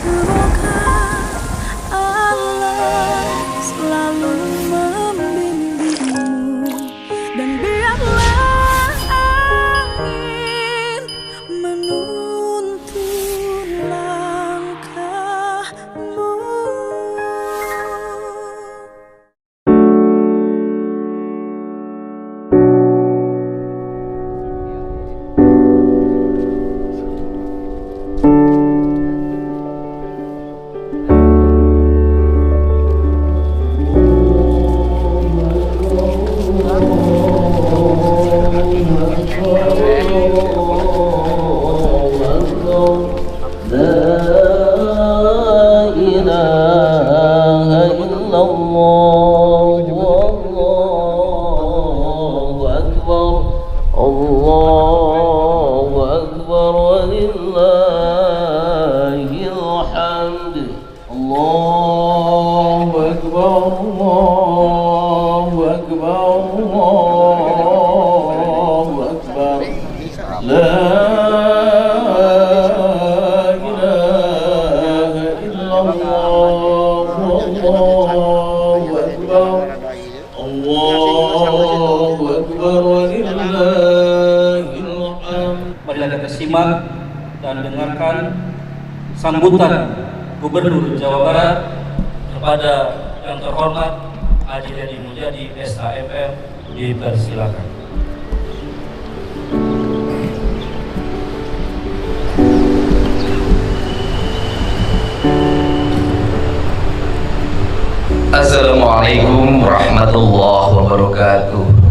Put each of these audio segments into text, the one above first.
Semoga Allah selalu membimbingmu, dan biarlah angin menuntun langkahmu. Marilah kita simak dan dengarkan sambutan Gubernur Jawa Barat kepada yang terhormat Haji Deddy Mulyadi SHMM. Dipersilakan. Assalamualaikum warahmatullahi wabarakatuh.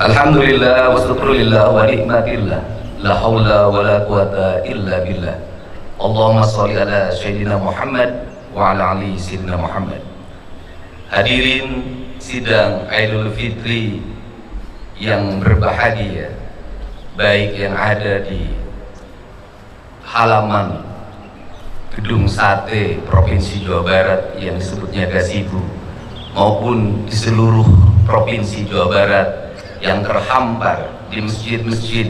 Alhamdulillah wa syukrulillah wa nikmatillah, la haula wa la quwata illa billah. Allahumma sholli ala sayyidina Muhammad wa ala ali sayyidina Muhammad. Hadirin sidang Idul Fitri yang berbahagia, baik yang ada di halaman Gedung Sate Provinsi Jawa Barat yang disebutnya Gazebo, maupun di seluruh Provinsi Jawa Barat yang terhampar di masjid-masjid,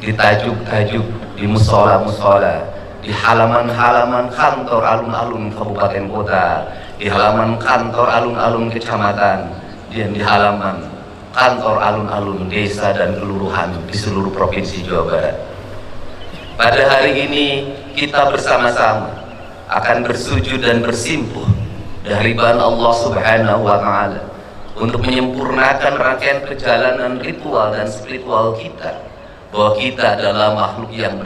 di tajuk-tajuk, di musola-musola, di halaman-halaman kantor alun-alun kabupaten kota, di halaman kantor alun-alun kecamatan, dan di halaman kantor alun-alun desa dan kelurahan di seluruh Provinsi Jawa Barat. Pada hari ini kita bersama-sama akan bersujud dan bersimpuh dari hadirat Allah Subhanahu wa Ta'ala untuk menyempurnakan rangkaian perjalanan ritual dan spiritual kita, bahwa kita adalah makhluk yang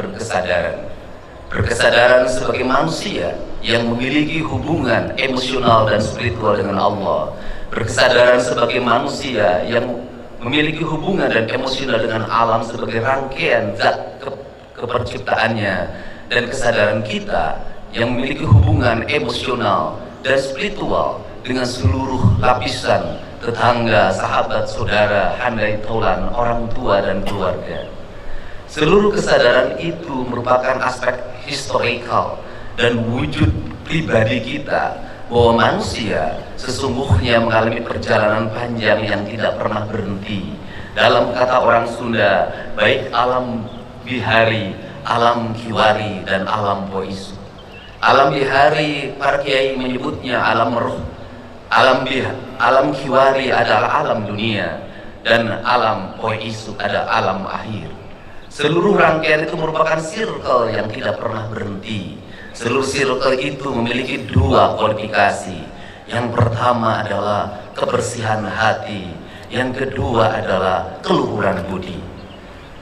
berkesadaran sebagai manusia yang memiliki hubungan emosional dan spiritual dengan Allah, berkesadaran sebagai manusia yang memiliki hubungan dan emosional dengan alam sebagai rangkaian zat keperciptaannya, dan kesadaran kita yang memiliki hubungan emosional dan spiritual dengan seluruh lapisan tetangga, sahabat, saudara, handai taulan, orang tua dan keluarga. Seluruh kesadaran itu merupakan aspek historikal dan wujud pribadi kita, bahwa manusia sesungguhnya mengalami perjalanan panjang yang tidak pernah berhenti. Dalam kata orang Sunda, baik alam bihari, alam kiwari, dan alam poisu. Alam bihari para kiai menyebutnya alam roh, alam kiwari adalah alam dunia, dan alam poisu adalah alam akhir. Seluruh rangkaian itu merupakan circle yang tidak pernah berhenti. Seluruh circle itu memiliki dua kualifikasi. Yang pertama adalah kebersihan hati, yang kedua adalah keluhuran budi.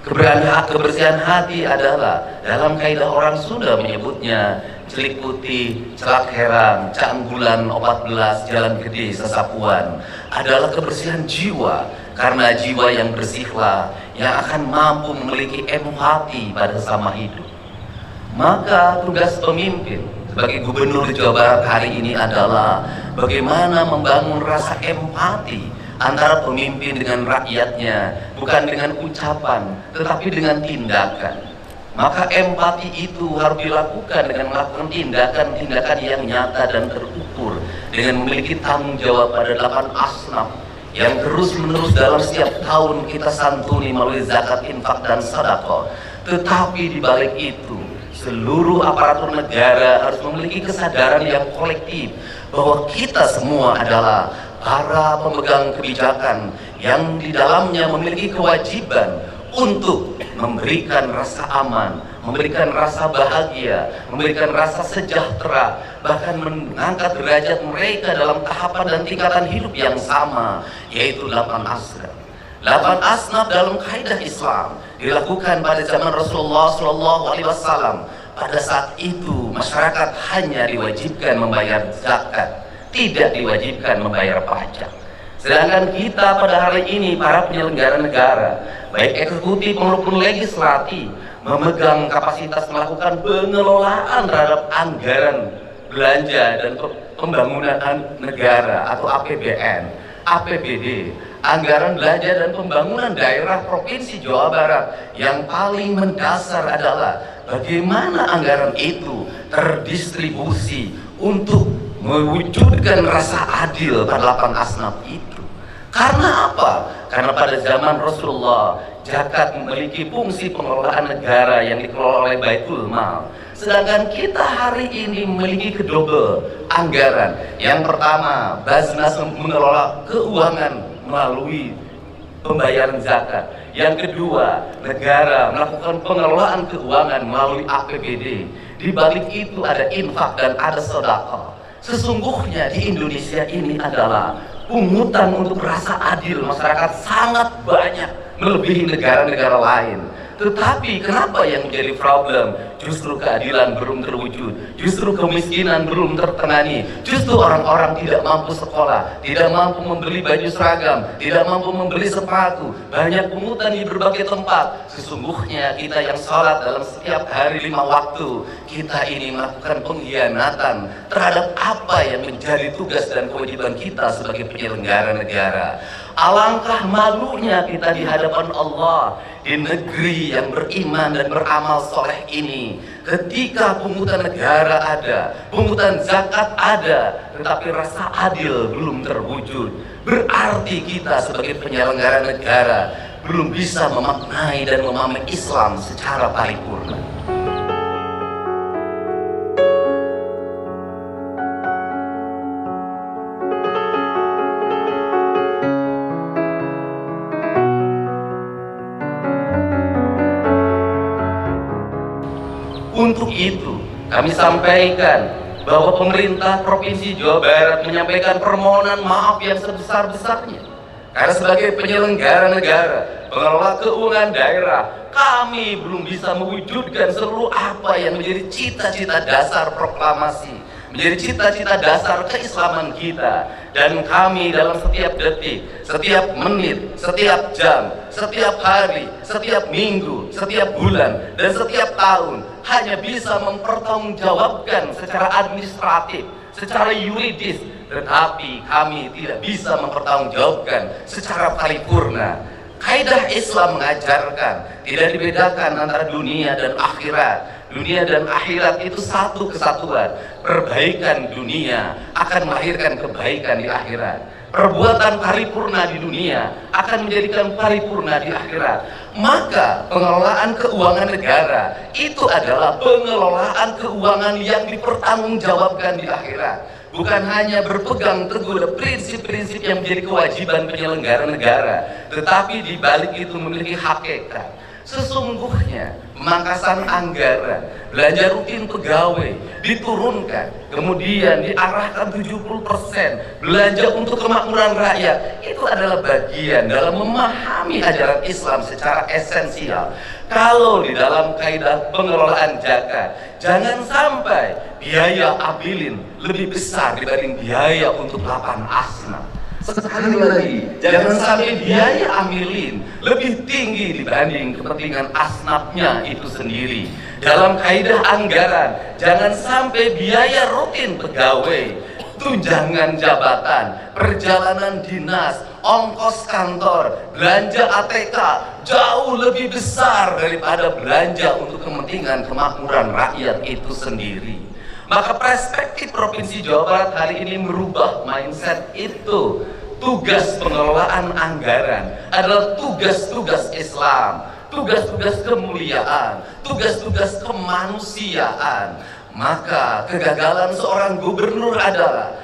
Kebersihan hati adalah, dalam kaidah orang Sunda menyebutnya, celik putih, celak herang, canggulan 14, jalan gede, sesapuan, adalah kebersihan jiwa. Karena jiwa yang bersihlah yang akan mampu memiliki empati pada sesama hidup. Maka tugas pemimpin sebagai Gubernur Jawa Barat hari ini adalah bagaimana membangun rasa empati antara pemimpin dengan rakyatnya, bukan dengan ucapan tetapi dengan tindakan. Maka empati itu harus dilakukan dengan melakukan tindakan-tindakan yang nyata dan terukur, dengan memiliki tanggung jawab pada 8 asnaf yang terus menerus dalam setiap tahun kita santuni melalui zakat, infak, dan sedekah. Tetapi di balik itu seluruh aparatur negara harus memiliki kesadaran yang kolektif bahwa kita semua adalah para pemegang kebijakan yang di dalamnya memiliki kewajiban untuk memberikan rasa aman, memberikan rasa bahagia, memberikan rasa sejahtera, bahkan mengangkat derajat mereka dalam tahapan dan tingkatan hidup yang sama, yaitu 8 asnaf. 8 asnaf dalam kaidah Islam dilakukan pada zaman Rasulullah SAW. Pada saat itu masyarakat hanya diwajibkan membayar zakat, tidak diwajibkan membayar pajak. Sedangkan kita pada hari ini, para penyelenggara negara, baik eksekutif maupun legislatif, memegang kapasitas melakukan pengelolaan terhadap anggaran belanja dan pembangunan negara atau APBN, APBD, anggaran belanja dan pembangunan daerah Provinsi Jawa Barat. Yang paling mendasar adalah bagaimana anggaran itu terdistribusi untuk mewujudkan rasa adil pada 8 asnaf itu. Karena apa? Karena pada zaman Rasulullah, zakat memiliki fungsi pengelolaan negara yang dikelola oleh Baitul Mal. Sedangkan kita hari ini memiliki kedua anggaran. Yang pertama, Basnas mengelola keuangan melalui pembayaran zakat. Yang kedua, negara melakukan pengelolaan keuangan melalui APBD. Di balik itu ada infak dan ada sedekah. Sesungguhnya di Indonesia ini adalah pungutan untuk rasa adil masyarakat sangat banyak, melebihi negara-negara lain. Tetapi kenapa yang menjadi problem? Justru keadilan belum terwujud, justru kemiskinan belum tertangani, justru orang-orang tidak mampu sekolah, tidak mampu membeli baju seragam, tidak mampu membeli sepatu, banyak pungutan di berbagai tempat. Sesungguhnya kita yang sholat dalam setiap hari 5 waktu, kita ini melakukan pengkhianatan terhadap apa yang menjadi tugas dan kewajiban kita sebagai penyelenggara negara. Alangkah malunya kita di hadapan Allah di negeri yang beriman dan beramal soleh ini, ketika pungutan negara ada, pungutan zakat ada, tetapi rasa adil belum terwujud. Berarti kita sebagai penyelenggara negara belum bisa memaknai dan memahami Islam secara paripurna. Untuk itu, kami sampaikan bahwa pemerintah Provinsi Jawa Barat menyampaikan permohonan maaf yang sebesar-besarnya. Karena sebagai penyelenggara negara, pengelola keuangan daerah, kami belum bisa mewujudkan seluruh apa yang menjadi cita-cita dasar proklamasi, menjadi cita-cita dasar keislaman kita. Dan kami dalam setiap detik, setiap menit, setiap jam, setiap hari, setiap minggu, setiap bulan, dan setiap tahun hanya bisa mempertanggungjawabkan secara administratif, secara yuridis, tetapi kami tidak bisa mempertanggungjawabkan secara paripurna. Kaidah Islam mengajarkan tidak dibedakan antara dunia dan akhirat. Dunia dan akhirat itu satu kesatuan. Perbaikan dunia akan melahirkan kebaikan di akhirat. Perbuatan paripurna di dunia akan menjadikan paripurna di akhirat. Maka pengelolaan keuangan negara itu adalah pengelolaan keuangan yang dipertanggungjawabkan di akhirat. Bukan hanya berpegang teguh pada prinsip-prinsip yang menjadi kewajiban penyelenggara negara, tetapi di balik itu memiliki hakikat. Sesungguhnya pemangkasan anggaran belanja rutin pegawai diturunkan, kemudian diarahkan 70% belanja untuk kemakmuran rakyat. Itu adalah bagian dalam memahami ajaran Islam secara esensial. Kalau di dalam kaidah pengelolaan zakat, jangan sampai biaya abilin lebih besar dibanding biaya untuk 8 asnaf. Sekali lagi, jangan sampai biaya amilin lebih tinggi dibanding kepentingan asnafnya itu sendiri. Dalam kaidah anggaran, jangan sampai biaya rutin pegawai, tunjangan jabatan, perjalanan dinas, ongkos kantor, belanja ATK jauh lebih besar daripada belanja untuk kepentingan kemakmuran rakyat itu sendiri. Maka perspektif Provinsi Jawa Barat hari ini merubah mindset itu. Tugas pengelolaan anggaran adalah tugas-tugas Islam. tugas-tugas kemuliaan, tugas-tugas kemanusiaan. Maka kegagalan seorang gubernur adalah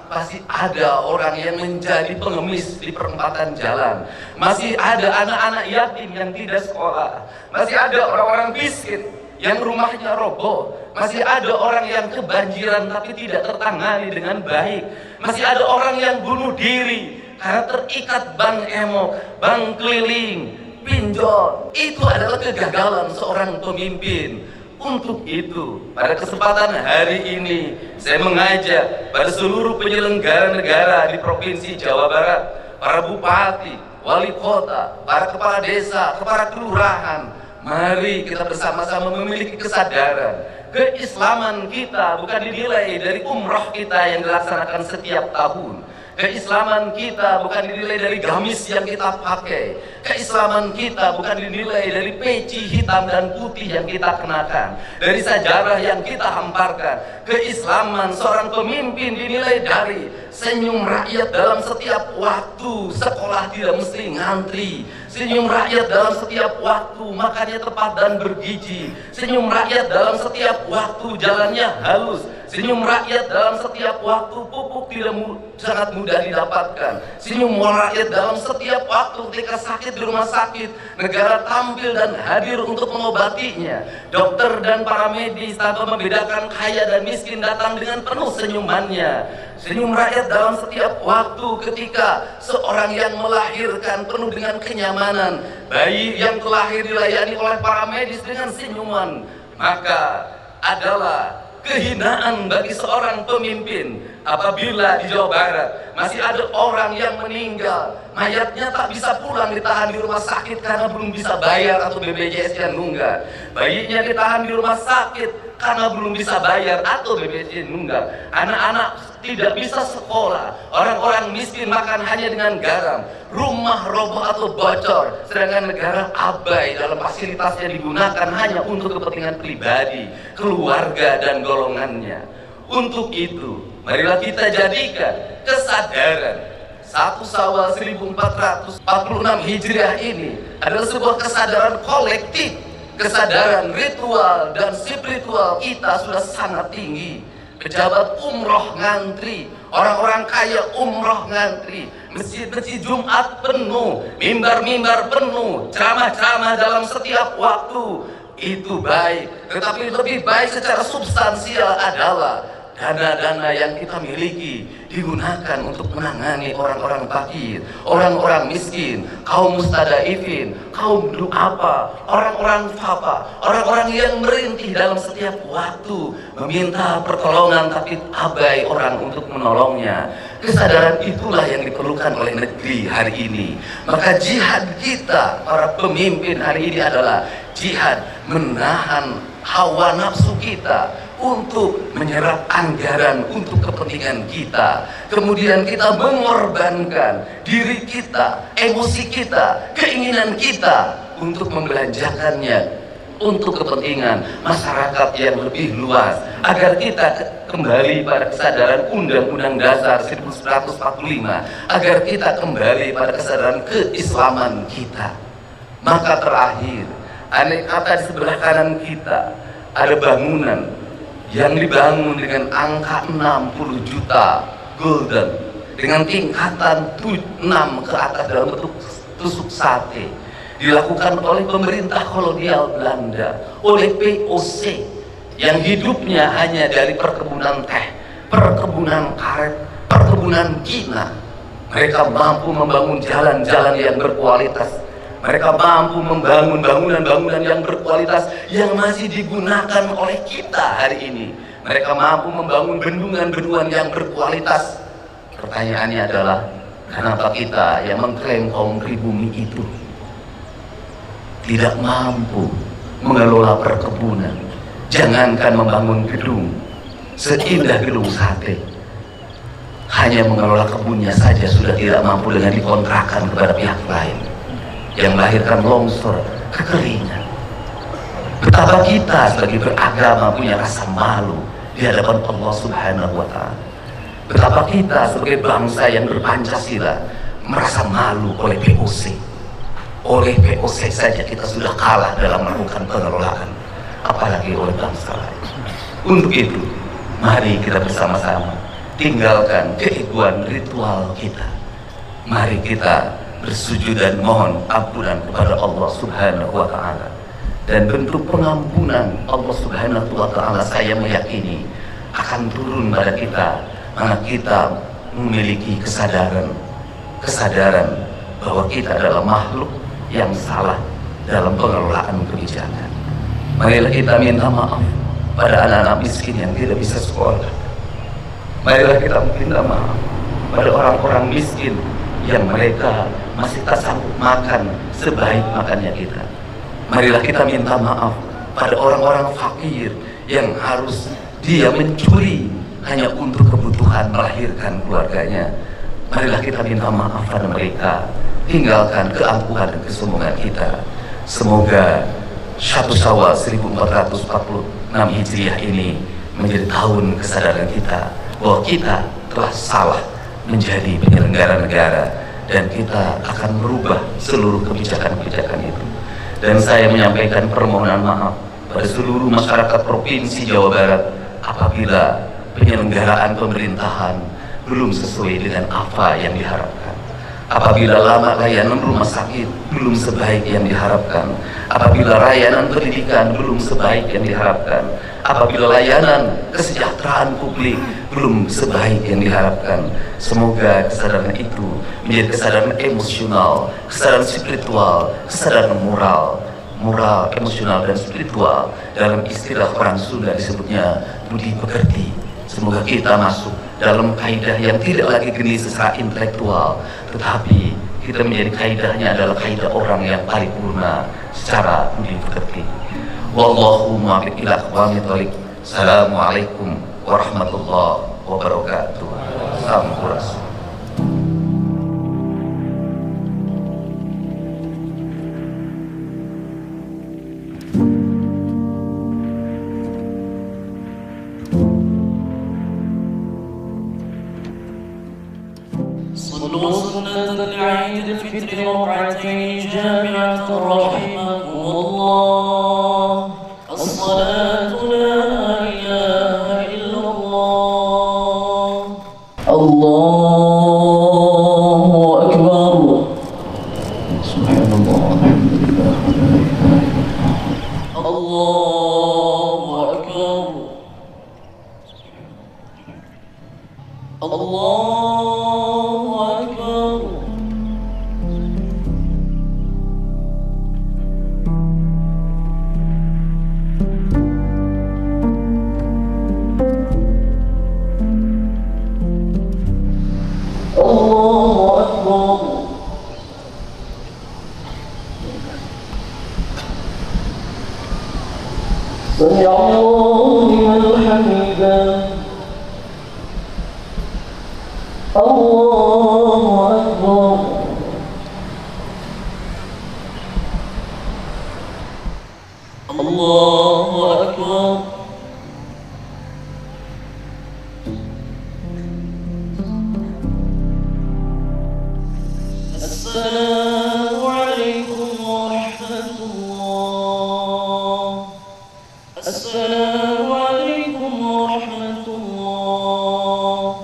pasti ada orang yang menjadi pengemis di perempatan jalan, masih ada anak-anak yatim yang tidak sekolah, masih ada orang-orang miskin yang rumahnya roboh, masih ada orang yang kebanjiran tapi tidak tertangani dengan baik, masih ada orang yang bunuh diri karena terikat bank emo, bank keliling, pinjol. Itu adalah kegagalan seorang pemimpin. Untuk itu, pada kesempatan hari ini, saya mengajak pada seluruh penyelenggara negara di Provinsi Jawa Barat, para bupati, wali kota, para kepala desa, kepala kelurahan, mari kita bersama-sama memiliki kesadaran. Keislaman kita bukan dinilai dari umroh kita yang dilaksanakan setiap tahun. Keislaman kita bukan dinilai dari gamis yang kita pakai. Keislaman kita bukan dinilai dari peci hitam dan putih yang kita kenakan, dari sajarah yang kita hamparkan. Keislaman seorang pemimpin dinilai dari senyum rakyat dalam setiap waktu. Sekolah tidak mesti ngantri. Senyum rakyat dalam setiap waktu makannya tepat dan bergizi. Senyum rakyat dalam setiap waktu jalannya halus. Senyum rakyat dalam setiap waktu pupuk tidak sangat mudah didapatkan. Senyum rakyat dalam setiap waktu ketika sakit di rumah sakit, negara tampil dan hadir untuk mengobatinya. Dokter dan para medis tanpa membedakan kaya dan miskin datang dengan penuh senyumannya. Senyum rakyat dalam setiap waktu ketika seorang yang melahirkan penuh dengan kenyamanan, bayi yang terlahir dilayani oleh para medis dengan senyuman. Maka adalah kehinaan bagi seorang pemimpin apabila di Jawa Barat masih ada orang yang meninggal, mayatnya tak bisa pulang, ditahan di rumah sakit karena belum bisa bayar atau BPJS-nya nunggak. Bayinya ditahan di rumah sakit karena belum bisa bayar atau BPJS nunggak. Anak-anak tidak bisa sekolah, orang-orang miskin makan hanya dengan garam, rumah roboh atau bocor, sedangkan negara abai dalam fasilitas yang digunakan hanya untuk kepentingan pribadi, keluarga dan golongannya. Untuk itu, marilah kita jadikan kesadaran 1 Syawal 1446 Hijriah ini adalah sebuah kesadaran kolektif, kesadaran ritual dan spiritual kita sudah sangat tinggi. Pejabat umroh ngantri, orang-orang kaya umroh ngantri, masjid-masjid Jumat penuh, mimbar-mimbar penuh, ceramah-ceramah dalam setiap waktu. Itu baik, tetapi lebih baik secara substansial adalah dana-dana yang kita miliki digunakan untuk menangani orang-orang fakir, orang-orang miskin, kaum mustadaifin, kaum du'afa, orang-orang fafa, orang-orang yang merintih dalam setiap waktu meminta pertolongan tapi abai orang untuk menolongnya. Kesadaran itulah yang diperlukan oleh negeri hari ini. Maka jihad kita para pemimpin hari ini adalah jihad menahan hawa nafsu kita untuk menyerap anggaran untuk kepentingan kita. Kemudian kita mengorbankan diri kita, emosi kita, keinginan kita untuk membelanjakannya untuk kepentingan masyarakat yang lebih luas, agar kita kembali pada kesadaran Undang-Undang Dasar 1945, agar kita kembali pada kesadaran keislaman kita. Maka terakhir, andai kata di sebelah kanan kita ada bangunan yang dibangun dengan angka 60 juta gulden dengan tingkatan 6 ke atas dalam bentuk tusuk sate, dilakukan oleh pemerintah kolonial Belanda, oleh POC yang hidupnya hanya dari perkebunan teh, perkebunan karet, perkebunan Cina. Mereka mampu membangun jalan-jalan yang berkualitas. Mereka mampu membangun bangunan-bangunan yang berkualitas yang masih digunakan oleh kita hari ini. Mereka mampu membangun bendungan-bendungan yang berkualitas. Pertanyaannya adalah, kenapa kita yang mengklaim kaum pribumi itu tidak mampu mengelola perkebunan? Jangankan membangun gedung seindah gedung sate, hanya mengelola kebunnya saja sudah tidak mampu dengan dikontrakkan kepada pihak lain, yang melahirkan longsor, kekeringan. Betapa kita sebagai beragama punya rasa malu di hadapan Allah Subhanahu wa Ta'ala. Betapa kita sebagai bangsa yang berpancasila merasa malu oleh POC, Oleh POC saja kita sudah kalah dalam melakukan pengelolaan, apalagi oleh bangsa lain. Untuk itu, mari kita bersama-sama tinggalkan keegoan ritual kita. Mari kita bersujud dan mohon ampunan kepada Allah Subhanahu wa Ta'ala. Dan bentuk pengampunan Allah Subhanahu wa Ta'ala, saya meyakini akan turun pada kita karena kita memiliki kesadaran bahwa kita adalah makhluk yang salah dalam pengelolaan kebijakan. Marilah kita minta maaf pada anak-anak miskin yang tidak bisa sekolah. Marilah kita minta maaf pada orang-orang miskin yang mereka masih tak sanggup makan sebaik makannya kita. Marilah kita minta maaf pada orang-orang fakir yang harus dia mencuri hanya untuk kebutuhan melahirkan keluarganya. Marilah kita minta maaf pada mereka, tinggalkan keangkuhan dan kesombongan kita. Semoga 1 Syawal 1446 Hijriah ini menjadi tahun kesadaran kita bahwa kita telah salah menjadi penyelenggara negara, dan kita akan merubah seluruh kebijakan-kebijakan itu. Dan saya menyampaikan permohonan maaf pada seluruh masyarakat Provinsi Jawa Barat apabila penyelenggaraan pemerintahan belum sesuai dengan apa yang diharapkan, apabila lama layanan rumah sakit belum sebaik yang diharapkan, apabila layanan pendidikan belum sebaik yang diharapkan, apabila layanan kesejahteraan publik belum sebaik yang diharapkan. Semoga kesadaran itu menjadi kesadaran emosional, kesadaran spiritual, kesadaran moral, emosional dan spiritual. Dalam istilah orang Sunda disebutnya budi pekerti. Semoga kita masuk dalam kaidah yang tidak lagi geni secara intelektual, tetapi kita menjadi kaidahnya adalah kaidah orang yang paripurna secara budi pekerti. Wallahu muwaffiq ila aqwamit thoriq. Assalamualaikum warahmatullahi wabarakatuh. Sampurasun. صلوا سنة عيد الفطر ركعتين جامعة رحمكم الله. الصلاة لا إله إلا الله. الله أكبر. سبحان الله الحمد لله ولا إله إلا الله. الله أكبر. الله سمع الله لمن حمده. الله أكبر. الله أكبر. السلام عليكم ورحمة الله. السلام عليكم ورحمة الله.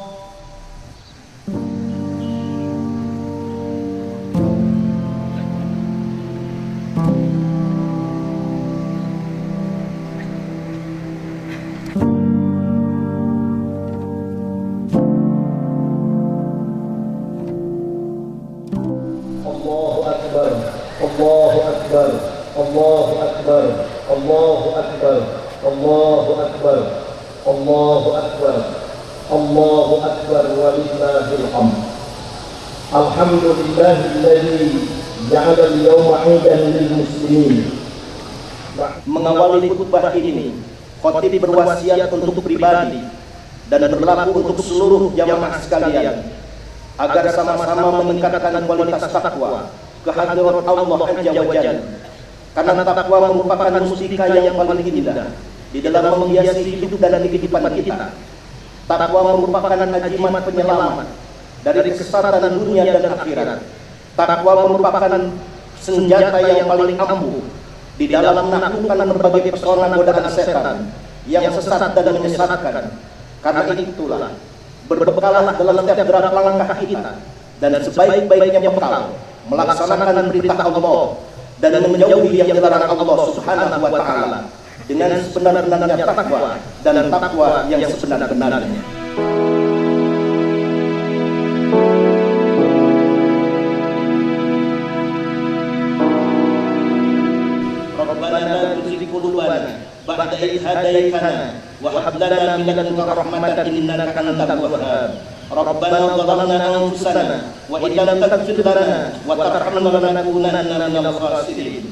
الله أكبر. الله أكبر. الله أكبر. الله أكبر. الله أكبر. الله أكبر. الله أكبر ولله الحمد. الحمد لله الذي جعل اليوم عيدا للمسلمين. Mengawali khutbah ini, khotib berwasiat untuk pribadi dan berlaku untuk seluruh jamaah sekalian agar sama-sama meningkatkan kualitas takwa kehadirat Allah Azza wa Jalla. Karena takwa merupakan mustika yang paling indah di dalam menghiasi hidup dan kehidupan kita. Takwa merupakan ajimat penyelamat dari kesesatan dunia dan akhirat. Takwa merupakan senjata yang paling ampuh di dalam menaklukkan berbagai pesona godaan setan yang sesat dan menyesatkan. Karena itulah, berbekalah dalam setiap gerak langkah kita dan sebaik-baiknya bekal melaksanakan perintah Allah dan menjauhi yang dilarang Allah Subhanahu wa taala dengan sebenar-benarnya takwa dan takwa yang sebenar-benarnya. Rabbana la tuzigh qulubana ba'da idh hadaytana wa hab lana min ladunka rahmatan innaka antal wahhab. Rabbana zalamna anfusana wa in lam taghfir lana wa tarhamna lanakunanna minal khasirin.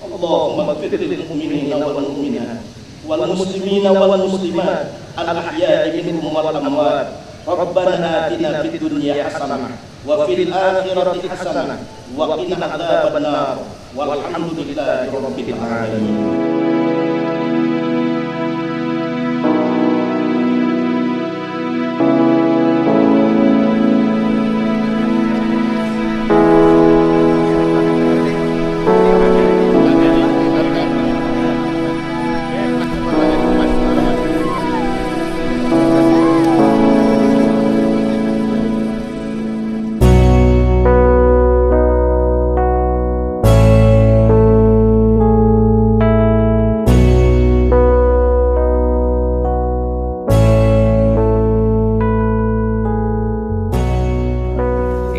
Allahumma ighfir lil mu'minina wal mu'minat wal muslimina wal muslimat al ahya'i minhum wal amwat. Rabbana atina fid dunya hasanah wa fil akhirati hasanah wa qina adzabannar. Walhamdulillahi rabbil alamin.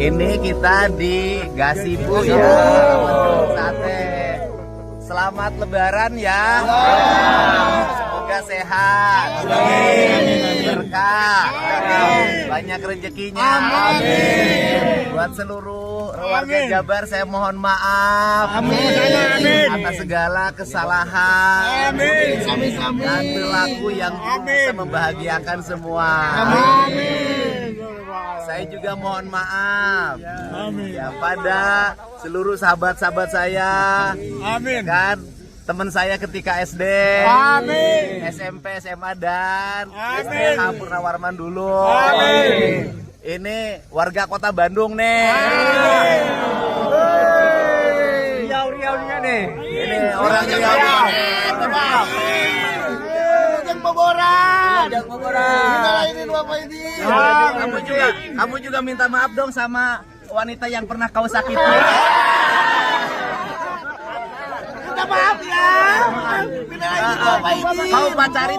Ini kita di Gasibu ya, sate. Selamat Lebaran ya. Semoga sehat, berkah, banyak rezekinya. Buat seluruh warga Jabar saya mohon maaf atas segala kesalahan dan perilaku yang bisa membahagiakan semua. Saya juga mohon maaf ya pada seluruh sahabat-sahabat saya. Kan teman saya ketika SD, SMP, SMA dan STH Purnawarman dulu. Ini warga kota Bandung nih. Riau-riaunya nih. Ini orang Riau. Kamu juga minta maaf dong sama wanita yang pernah kau sakiti. Minta maaf ya. Kau pacari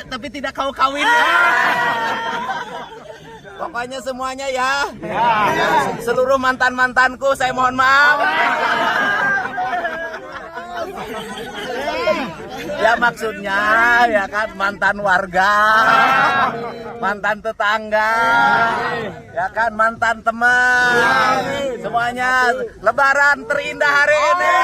tapi tidak kau kawin. Pokoknya semuanya ya. Seluruh mantan-mantanku saya mohon maaf. Ya maksudnya ya kan mantan warga, mantan tetangga, ya kan mantan teman. Semuanya Lebaran terindah hari ini.